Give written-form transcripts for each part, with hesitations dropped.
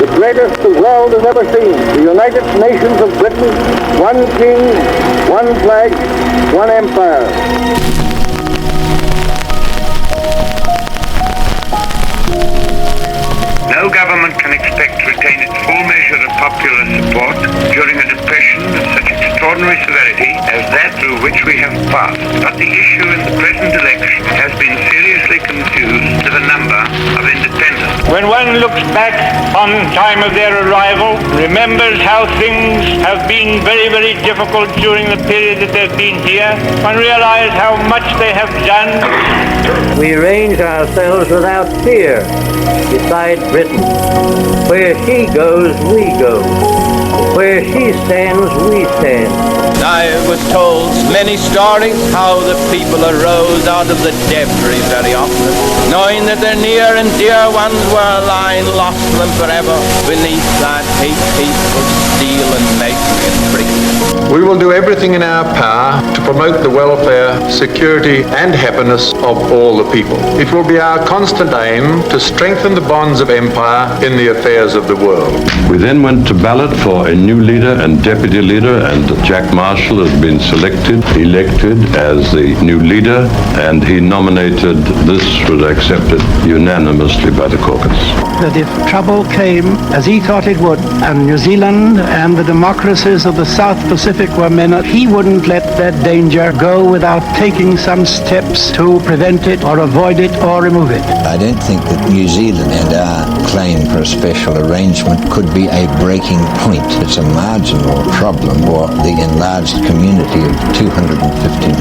the greatest the world has ever seen. The United Nations of Britain, one king, one flag, one empire. No government can expect to retain its full measure of popular support during a depression of such extraordinary severity as that through which we have passed. But the issue in the present election has been seriously confused with a number of independents. When one looks back on the time of their arrival, remembers how things have been very, very difficult during the period that they've been here, one realizes how much they have done. We range ourselves without fear beside Britain. Where she goes, we go. Where she stands, we stand. I was told many stories how the people arose out of the debris very often, knowing that their near and dear ones were lying lost to them forever beneath that hate heap of steel and masonry and brick. We will do everything in our power to promote the welfare, security and happiness of all the people. It will be our constant aim to strengthen the bonds of empire in the affairs of the world. We then went to ballot for a new leader and deputy leader, and Jack Marshall has been elected as the new leader, and he nominated, this was accepted unanimously by the caucus. That if trouble came, as he thought it would, and New Zealand and the democracies of the South Pacific were menaced, he wouldn't let that danger go without taking some steps to prevent it or avoid it or remove it. I don't think that New Zealand and our claim for a special arrangement could be a breaking point. It's a marginal problem for the enlarged community of 250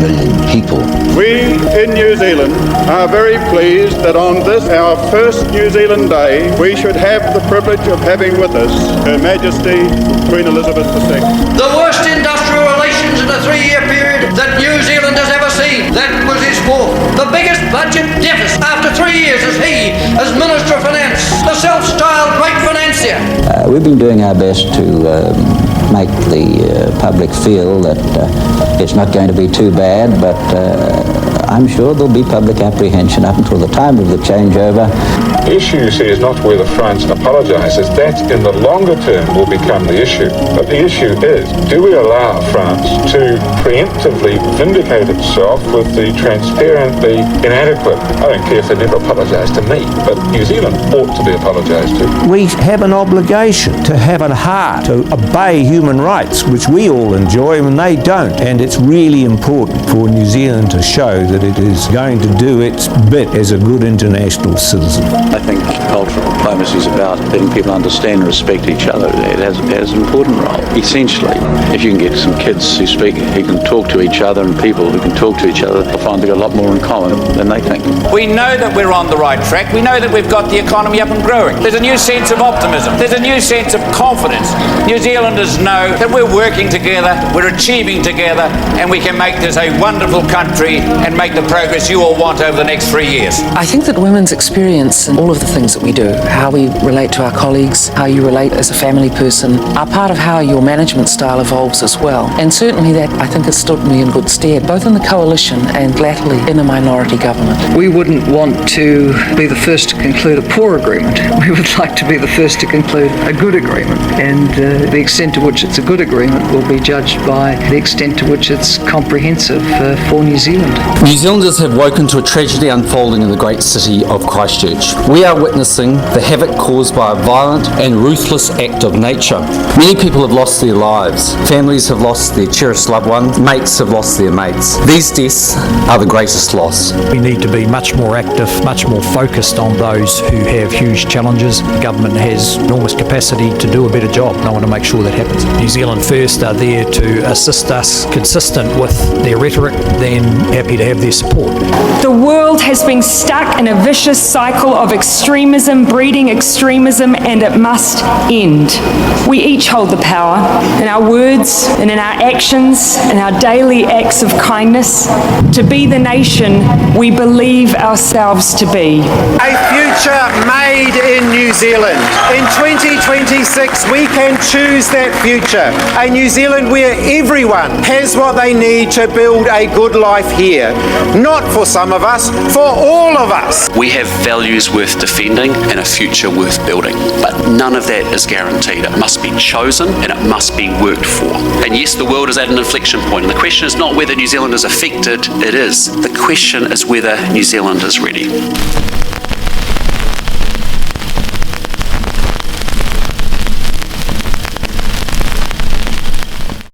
million people. We in New Zealand are very pleased that on this, our first New Zealand Day, we should have the privilege of having with us Her Majesty Queen Elizabeth II. The worst industrial relations in a 3-year period that New Zealand has ever seen. That was his fault. The biggest budget deficit after 3 years as he, as Minister of Finance, the self-styled great financier. We've been doing our best to make the public feel that it's not going to be too bad, but I'm sure there'll be public apprehension up until the time of the changeover. The issue, you see, is not whether France apologises. That, in the longer term, will become the issue. But the issue is, do we allow France to preemptively vindicate itself with the transparently inadequate? I don't care if they never apologise to me, but New Zealand ought to be apologised to. We have an obligation to have a heart, to obey human rights, which we all enjoy and they don't. And it's really important for New Zealand to show that it is going to do its bit as a good international citizen. I think cultural diplomacy is about letting people understand and respect each other. It has an important role. Essentially, if you can get some kids who can talk to each other, and people who can talk to each other, they'll find they've got a lot more in common than they think. We know that we're on the right track. We know that we've got the economy up and growing. There's a new sense of optimism. There's a new sense of confidence. New Zealanders know that we're working together, we're achieving together, and we can make this a wonderful country and make the progress you all want over the next 3 years. I think that women's experience in all of the things that we do, how we relate to our colleagues, how you relate as a family person, are part of how your management style evolves as well. And certainly that, I think, has stood me in good stead, both in the coalition and latterly in a minority government. We wouldn't want to be the first to conclude a poor agreement. We would like to be the first to conclude a good agreement. And the extent to which it's a good agreement will be judged by the extent to which it's comprehensive for New Zealand. New Zealanders have woken to a tragedy unfolding in the great city of Christchurch. We are witnessing the havoc caused by a violent and ruthless act of nature. Many people have lost their lives. Families have lost their cherished loved ones. Mates have lost their mates. These deaths are the greatest loss. We need to be much more active, much more focused on those who have huge challenges. The government has enormous capacity to do a better job, and I want to make sure that happens. New Zealand First are there to assist us, consistent with their rhetoric, then happy to have their support. The world has been stuck in a vicious cycle of extremism breeding extremism, and it must end. We each hold the power in our words and in our actions and our daily acts of kindness to be the nation we believe ourselves to be. A future made made in New Zealand. In 2026, we can choose that future. A New Zealand where everyone has what they need to build a good life here. Not for some of us, for all of us. We have values worth defending and a future worth building, but none of that is guaranteed. It must be chosen and it must be worked for. And yes, the world is at an inflection point, and the question is not whether New Zealand is affected, it is. The question is whether New Zealand is ready.